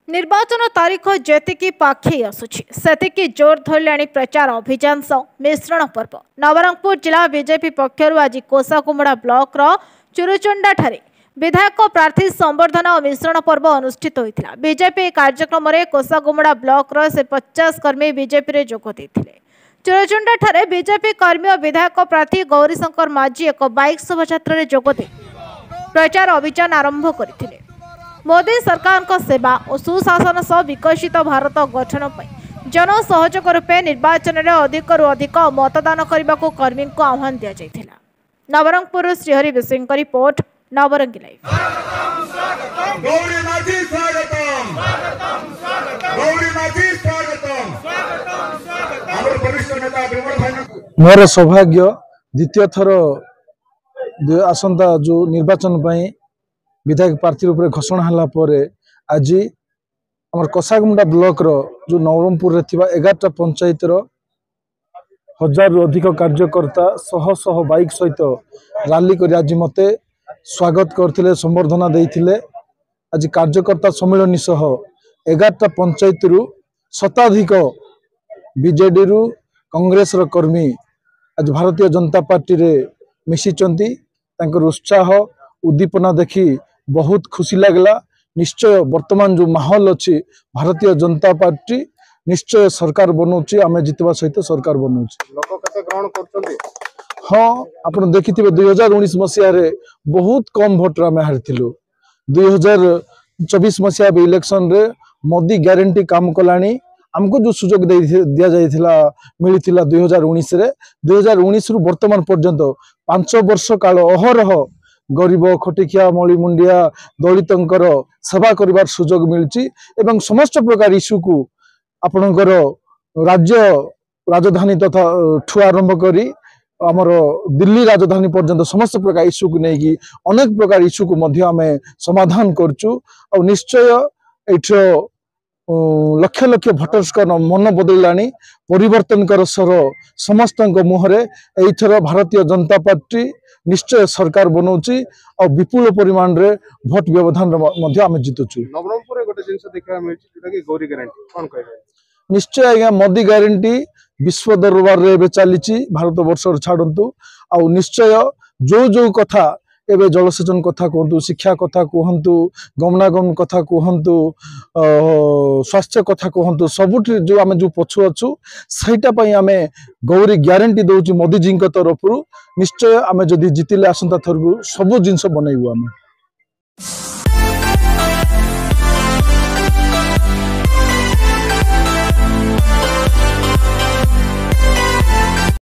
निर्वाचन तारीख जेतिकी पाखी आसुछि सेतिकी जोर धरलाणी प्रचार अभियान सह मिश्रण पर्व। नवरंगपुर जिला बीजेपी पक्षर आज कोसाकुमुड़ा ब्लॉक रो चुरुचुंडा ठारे विधायक प्रार्थी संवर्धना और मिश्रण पर्व अनुष्ठित होता। बीजेपी कार्यक्रम में कोसाकुमुड़ा ब्लॉक रो से 50 कर्मी बीजेपी रे जोग देथिले। चुरुचुंडा ठारे बीजेपी कर्मी और विधायक प्रार्थी गौरीशंकर माझी एक बाइक शोभायात्रा रे जोग दे प्रचार अभियान आरंभ करथिले। मोदी सरकार को सेवा और सुशासन सह विकसित भारत गठन पर जन सहयोग रूपे निर्वाचन में अधिक अधिक मतदान करने को कर्मी को आह्वान दि जाइथिला। नवरंगपुर श्रीहरि विसिंह का रिपोर्ट, नवरंगी लाइव। मोर सौभाग्य द्वितीय थर आसंता जो निर्वाचन विधायक प्रार्थी रूप में घोषणा हला परे आज आम कोसाकुमुड़ा ब्लॉक रो जो नवरंगपुर रे थिबा 11टा पंचायत रो 1000 रु अधिक कार्यकर्ता शह शह बाइक सहित रैली कर आज मते स्वागत करथिले, संबर्धना देइथिले। आज कार्यकर्ता सम्मेलन सह 11टा पंचायत रु शताधिक बीजेडी रु कांग्रेस रो कर्मी आज भारतीय जनता पार्टी रे मिशिचंती। तांकर उत्साह उद्दीपना देखी बहुत खुशी लगला। निश्चय वर्तमान जो माहौल अच्छी भारतीय जनता पार्टी निश्चय सरकार बनाऊँच, आम जितवा सहित सरकार बनाऊँ। हाँ, आप देखि 2019 मसीह बहुत कम भोट आम हारिलु। 2024 मसीहा इलेक्शन रे मोदी ग्यारंटी काम कलानी। आमको जो सुजोग दिया जाइथिला मिलिथिला 2019 रे 2019 रु वर्तमान पर्यंत 5 वर्ष काल अहरह गरीब खटिकिया मली मुंडिया दलितंकर सेवा करिवार सुजोग मिलची एवं समस्त प्रकार इश्यू को आपणकर राज्य राजधानी तथा ठू आरंभ करी आमर दिल्ली राजधानी पर्यंत समस्त प्रकार इश्यू को लेकिन अनेक प्रकार इश्यू को मध्य आमे समाधान करचु। और निश्चय एठो लक्ष लक्ष भोटर्स का मन बदलानी परिवर्तन कर सर समस्त मुहरे एथर भारतीय जनता पार्टी निश्चय सरकार बनाऊँच और विपुल परिमाण रे भोट व्यवधान आम जितुचु। निश्चय आज्ञा मोदी ग्यारंटी विश्व दरबार रे चली भारत वर्ष छाड़ू। आ निश्चय जो जो कथा एवं जलसेचन कथा कहतु, शिक्षा कथा कहतु, गमनागमन कथा कहतु, स्वास्थ्य कथा कहतु, सबुठ जो आम जो पछु अच्छु सहीटा आम गौरी ग्यारंटी दौर मोदी जी तरफ। निश्चय आम जदि जितिले आसंता थर सबू जिनस बनइबु आम।